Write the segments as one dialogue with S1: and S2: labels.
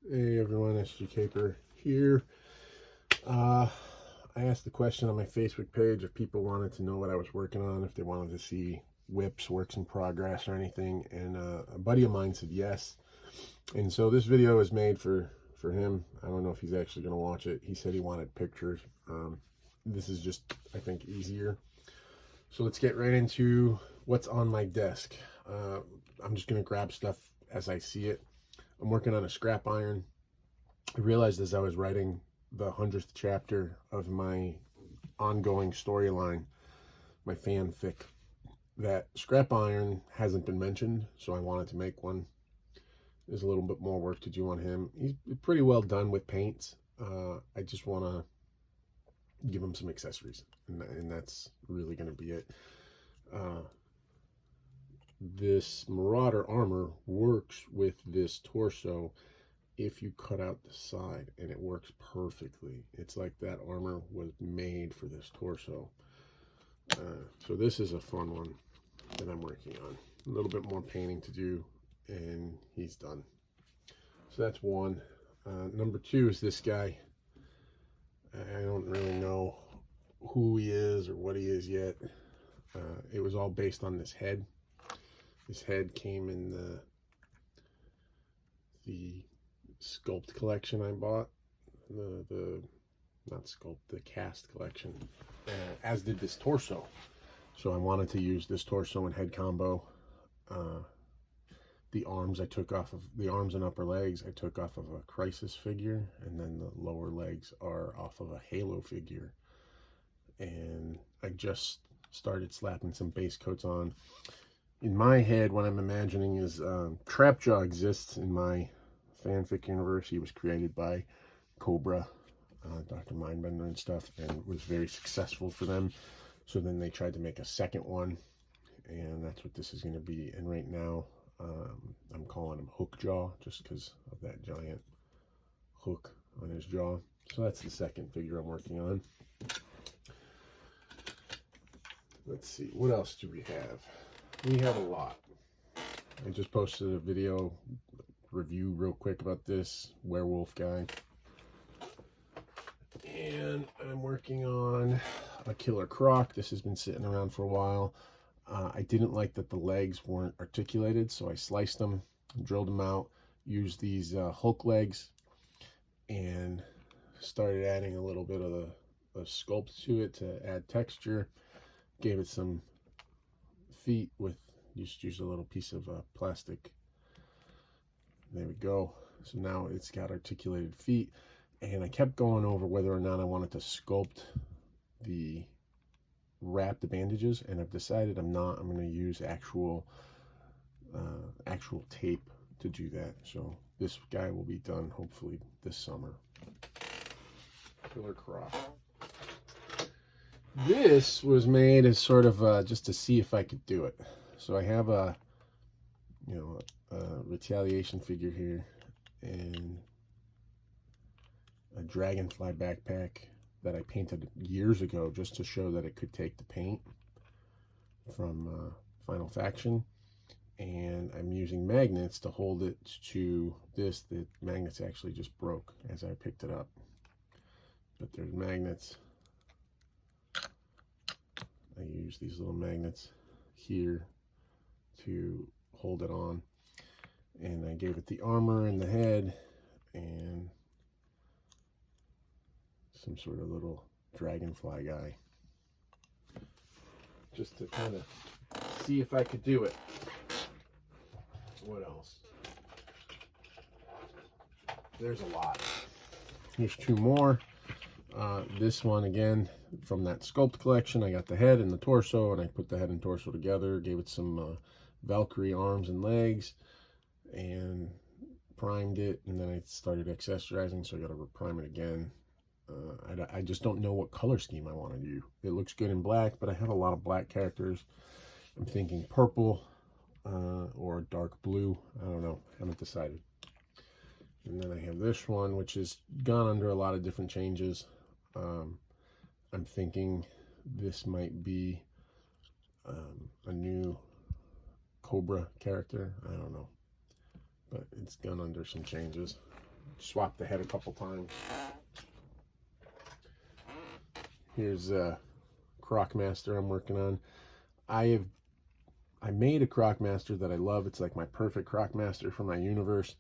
S1: Hey everyone, SG Caper here. I asked the question on my Facebook page if people wanted to know what I was working on, if they wanted to see whips, works in progress, or anything, and a buddy of mine said yes. And so this video is made for him. I don't know if he's actually going to watch it. He said he wanted pictures. This is just, I think, easier. So let's get right into what's on my desk. I'm just going to grab stuff as I see it. I'm working on a scrap iron. I realized as I was writing the 100th chapter of my ongoing storyline, my fanfic, that scrap iron hasn't been mentioned, so I wanted to make one. There's a little bit more work to do on him. He's pretty well done with paints. I just want to give him some accessories, and that's really going to be it. This Marauder armor works with this torso if you cut out the side, and it works perfectly. It's like that armor was made for this torso. So this is a fun one that I'm working on. A little bit more painting to do, and he's done. So that's one. Number two is this guy. I don't really know who he is or what he is yet. It was all based on this head. This head came in the sculpt collection I bought. Not sculpt, the cast collection. As did this torso. So I wanted to use this torso and head combo. The arms I took off of, the arms and upper legs I took off of a Crisis figure, and then the lower legs are off of a Halo figure. And I just started slapping some base coats on. In my head, what I'm imagining is Trapjaw exists in my fanfic universe. He was created by Cobra, Dr. Mindbender and stuff, and was very successful for them. So then they tried to make a second one, and that's what this is going to be. And right now, I'm calling him Hookjaw, just because of that giant hook on his jaw. So that's the second figure I'm working on. Let's see, what else do we have? We have a lot. I just posted a video review real quick about this werewolf guy. And I'm working on a Killer Croc. This has been sitting around for a while. I didn't like that the legs weren't articulated, so I sliced them, drilled them out, used these Hulk legs, and started adding a little bit of the sculpt to it to add texture. Gave it some feet with, just used a little piece of plastic. There we go. So now it's got articulated feet. And I kept going over whether or not I wanted to sculpt wrap the bandages, and I've decided I'm not. I'm going to use actual tape to do that. So this guy will be done hopefully this summer. Killer Croc. This was made as sort of just to see if I could do it. So I have a retaliation figure here, and a dragonfly backpack that I painted years ago just to show that it could take the paint from Final Faction. And I'm using magnets to hold it to this. The magnets actually just broke as I picked it up. But there's magnets. I use these little magnets here to hold it on. And I gave it the armor and the head and some sort of little dragonfly guy, just to kind of see if I could do it. What else? There's a lot. Here's two more. This one again from that sculpt collection. I got the head and the torso, and I put the head and torso together, gave it some Valkyrie arms and legs, and primed it, and then I started accessorizing, so I got to prime it again. I just don't know what color scheme I want to do. It looks good in black, but I have a lot of black characters. I'm thinking purple or dark blue. I don't know. Haven't decided. And then I have this one, which has gone under a lot of different changes. I'm thinking this might be a new Cobra character. I don't know. But it's gone under some changes. swapped the head a couple times. Here's a Crocmaster I'm working on. I made a Crocmaster that I love. It's like my perfect Crocmaster for my universe.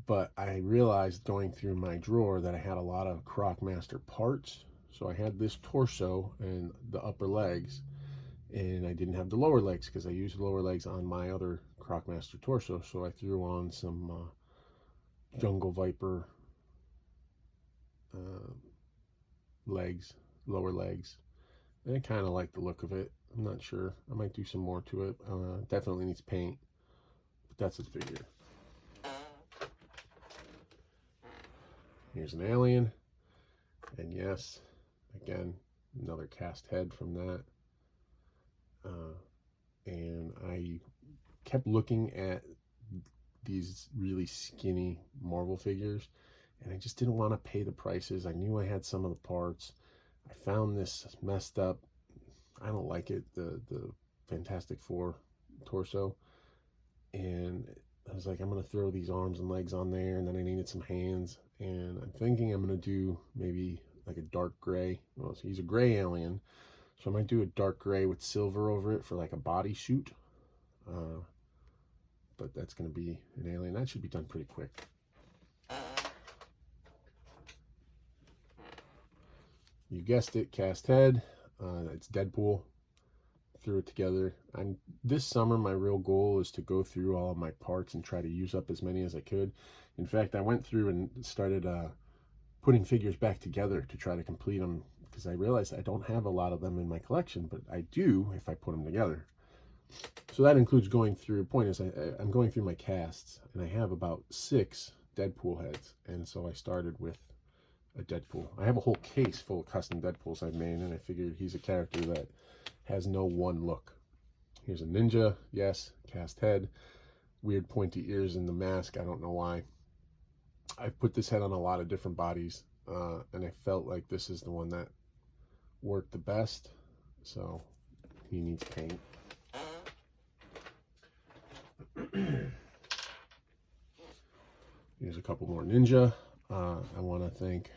S1: But I realized going through my drawer that I had a lot of Crocmaster parts. So I had this torso and the upper legs, and I didn't have the lower legs because I used the lower legs on my other Crocmaster torso. So I threw on some Jungle Viper legs, lower legs, and I kind of like the look of it. I'm not sure. I might do some more to it. Definitely needs paint, but that's the figure. Here's an alien, and yes, again, another cast head from that. And I kept looking at these really skinny Marvel figures, and I just didn't want to pay the prices. I knew I had some of the parts. I found this messed up. I don't like it, the Fantastic Four torso, and I was like, I'm gonna throw these arms and legs on there, and then I needed some hands, and I'm thinking I'm gonna do maybe like a dark gray. Well, he's a gray alien, so I might do a dark gray with silver over it for like a bodysuit. But that's gonna be an alien. That should be done pretty quick. You guessed it, cast head. It's Deadpool. Threw it together. This summer, my real goal is to go through all of my parts and try to use up as many as I could. In fact, I went through and started putting figures back together to try to complete them, because I realized I don't have a lot of them in my collection, but I do if I put them together. So that includes going through, point is I'm going through my casts, and I have about 6 Deadpool heads, and so I started with a Deadpool. I have a whole case full of custom Deadpools I've made, and I figured he's a character that has no one look. Here's a ninja, yes, cast head, weird pointy ears in the mask, I don't know why. I've put this head on a lot of different bodies, and I felt like this is the one that worked the best, so he needs paint. Here's a couple more ninja. I want to thank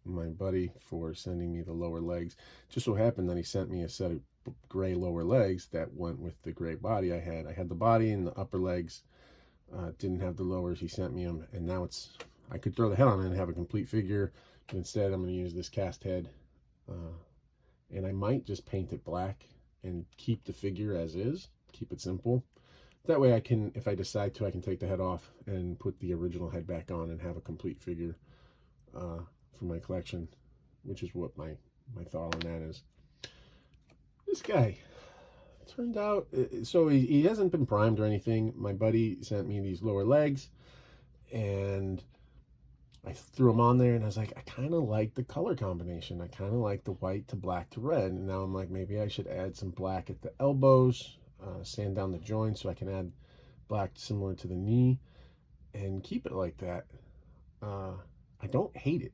S1: my buddy for sending me the lower legs. Just so happened that he sent me a set of gray lower legs that went with the gray body I had. I had the body and the upper legs, didn't have the lowers. He sent me them, and now I could throw the head on it and have a complete figure, but instead I'm going to use this cast head, and I might just paint it black and keep the figure as is, keep it simple. That way I can, if I decide to, I can take the head off and put the original head back on and have a complete figure for my collection, which is what my thought on that is. This guy turned out, so he hasn't been primed or anything. My buddy sent me these lower legs, and I threw them on there, and I was like, I kind of like the color combination. I kind of like the white to black to red, and now I'm like, maybe I should add some black at the elbows, sand down the joints so I can add black similar to the knee and keep it like that. I don't hate it.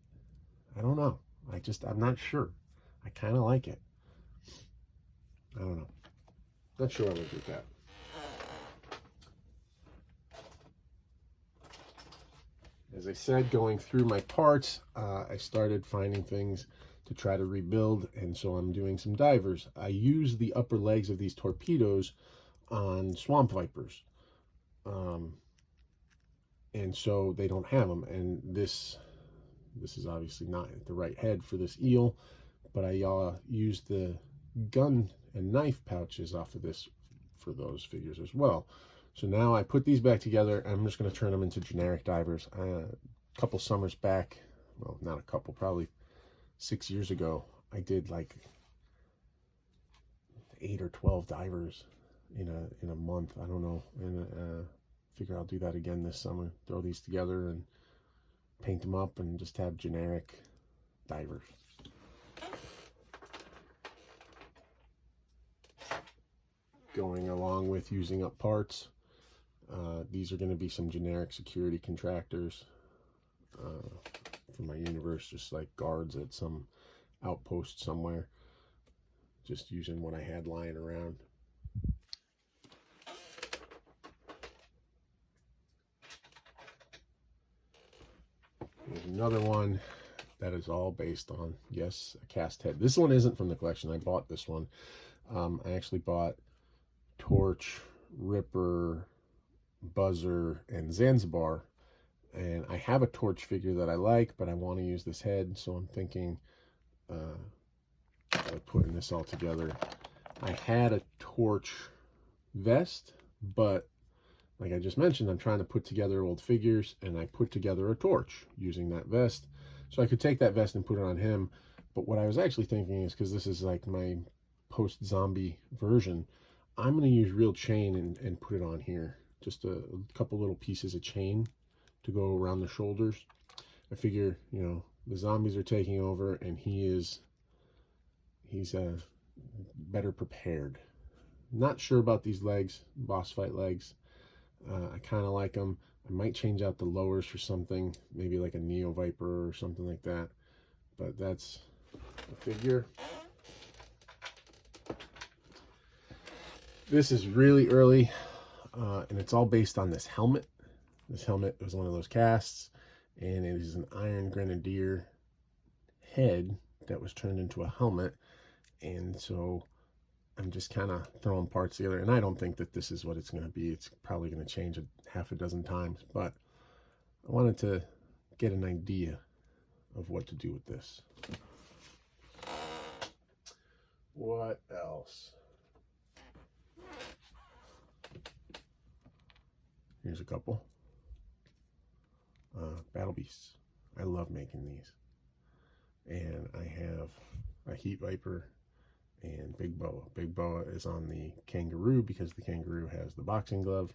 S1: I don't know. I'm not sure. I kind of like it. I don't know. Not sure I would do that. As I said, going through my parts, I started finding things to try to rebuild, and so I'm doing some divers. I use the upper legs of these torpedoes on swamp vipers, and so they don't have them. And this is obviously not the right head for this eel, but I used the gun and knife pouches off of this for those figures as well. So now I put these back together, and I'm just going to turn them into generic divers. A couple summers back, well, not a couple, probably 6 years ago, I did like 8 or 12 divers in a month. I don't know, and figure I'll do that again this summer. Throw these together and paint them up, and just have generic divers. Going along with using up parts, these are going to be some generic security contractors for my universe, just like guards at some outpost somewhere, just using what I had lying around. There's another one that is all based on, yes, a cast head. This one isn't from the collection. I bought this one. I actually bought Torch, Ripper, Buzzer, and Zanzibar. And I have a Torch figure that I like, but I want to use this head, so I'm thinking of putting this all together. I had a Torch vest, but like I just mentioned, I'm trying to put together old figures, and I put together a Torch using that vest. So I could take that vest and put it on him. But what I was actually thinking is, because this is like my post-zombie version, I'm going to use real chain and put it on here. Just a couple little pieces of chain to go around the shoulders. I figure, you know, the zombies are taking over, and he's better prepared. Not sure about these legs, boss fight legs. I kind of like them. I might change out the lowers for something, maybe like a Neo Viper or something like that. But that's the figure. This is really early, and it's all based on this helmet. This helmet was one of those casts, and it is an Iron Grenadier head that was turned into a helmet. And so I'm just kind of throwing parts together, and I don't think that this is what it's going to be. It's probably going to change half a dozen times, but I wanted to get an idea of what to do with this. What else? Here's a couple. Battle Beasts. I love making these. And I have a Heat Viper and Big Boa. Big Boa is on the Kangaroo because the Kangaroo has the boxing glove.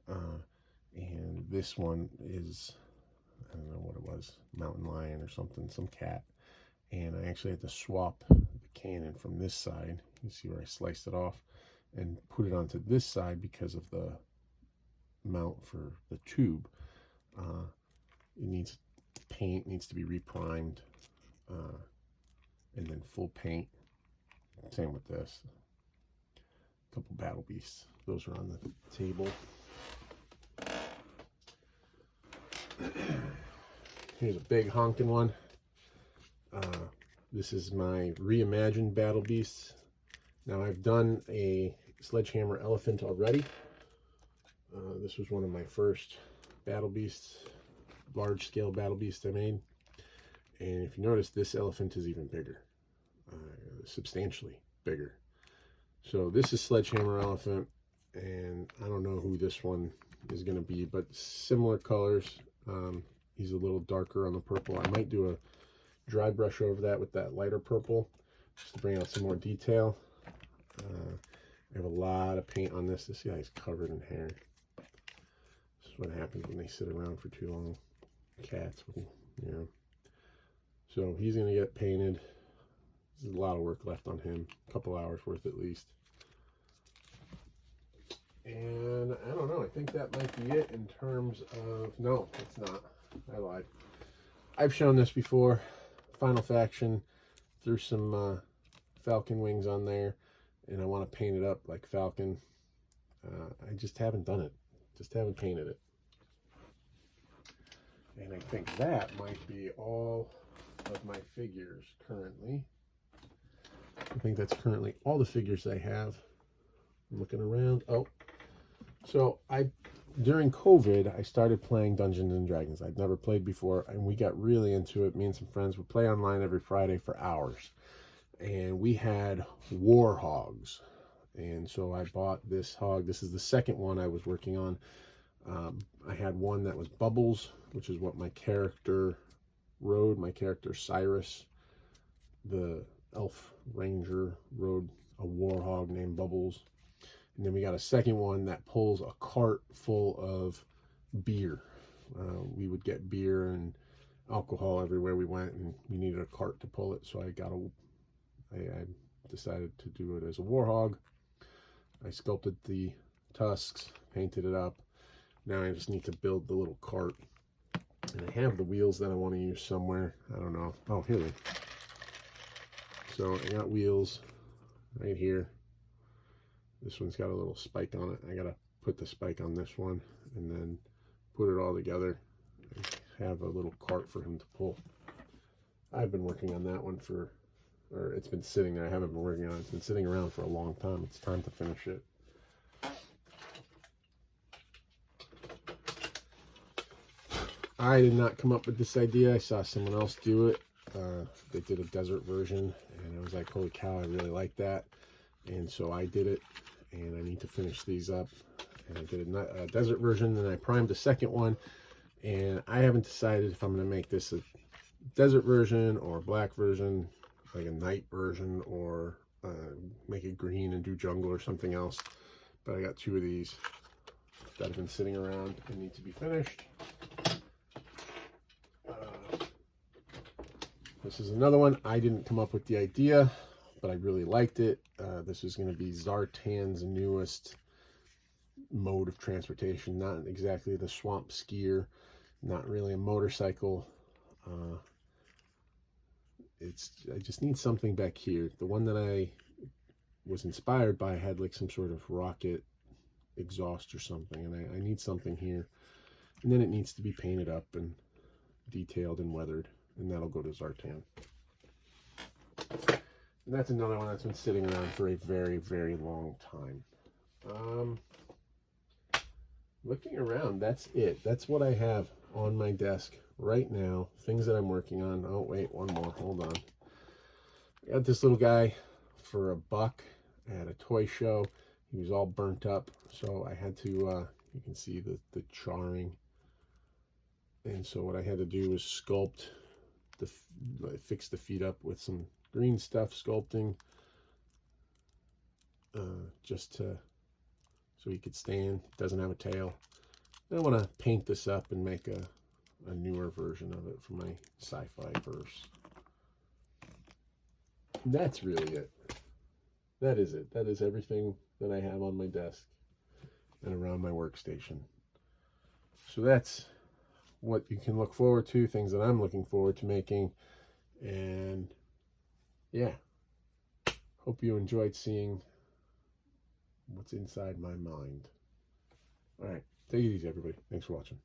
S1: And this one is, I don't know what it was, mountain lion or something, some cat. And I actually had to swap the cannon from this side. You see where I sliced it off and put it onto this side because of the mount for the tube. It needs paint, needs to be reprimed, and then full paint. Same with this. A couple Battle Beasts. Those are on the table. Here's a big honking one. This is my reimagined Battle Beasts. Now I've done a Sledgehammer elephant already. This was one of my first Battle Beasts, large scale Battle Beasts I made. And if you notice, this elephant is even bigger, substantially bigger. So this is Sledgehammer elephant, and I don't know who this one is going to be, but similar colors. He's a little darker on the purple. I might do a dry brush over that with that lighter purple just to bring out some more detail. I have a lot of paint on this. This guy's covered in hair. This is what happens when they sit around for too long. Cats, you know. So he's going to get painted. There's a lot of work left on him. A couple hours worth at least. And I don't know. I think that might be it in terms of... No, it's not. I lied. I've shown this before. Final Faction. Threw some Falcon wings on there. And I want to paint it up like Falcon. I just haven't done it. Just haven't painted it. And I think that might be all of my figures currently. I think that's currently all the figures I have. I'm looking around. Oh, so during COVID, I started playing Dungeons and Dragons. I'd never played before, and we got really into it. Me and some friends would play online every Friday for hours. And we had war hogs. And so I bought this hog. This is the second one I was working on. I had one that was Bubbles, which is what my character rode. My character Cyrus, the elf ranger, rode a war hog named Bubbles. And then we got a second one that pulls a cart full of beer. We would get beer and alcohol everywhere we went, and we needed a cart to pull it. So I decided to do it as a war hog. I sculpted the tusks, painted it up. Now I just need to build the little cart. And I have the wheels that I want to use somewhere. I don't know. Oh, here they are. So I got wheels right here. This one's got a little spike on it. I got to put the spike on this one and then put it all together. have a little cart for him to pull. I've been working on that one or it's been sitting there. I haven't been working on it. It's been sitting around for a long time. It's time to finish it. I did not come up with this idea. I saw someone else do it. They did a desert version, and I was like, holy cow, I really like that. And so I did it, and I need to finish these up. And I did a desert version, and I primed a second one, and I haven't decided if I'm going to make this a desert version or a black version, like a night version, or make it green and do jungle or something else. But I got two of these that have been sitting around and need to be finished. This is another one. I didn't come up with the idea, but I really liked it. This is going to be Zartan's newest mode of transportation. Not exactly the swamp skier, not really a motorcycle. I just need something back here. The one that I was inspired by had like some sort of rocket exhaust or something, and I need something here. And then it needs to be painted up and detailed and weathered, and that'll go to Zartan. And that's another one that's been sitting around for a very, very long time. Looking around, that's it. That's what I have on my desk right now. Things that I'm working on. Oh, wait, one more. Hold on. I got this little guy for $1 at a toy show. He was all burnt up, so I had to, you can see the charring. And so what I had to do was sculpt, fix the feet up with some green stuff, sculpting, just so he could stand. Doesn't have a tail. I want to paint this up and make a newer version of it for my sci-fi verse. That's really it. That is it. That is everything that I have on my desk and around my workstation. So that's what you can look forward to, things that I'm looking forward to making. And yeah, hope you enjoyed seeing what's inside my mind. All right, take it easy, everybody. Thanks for watching.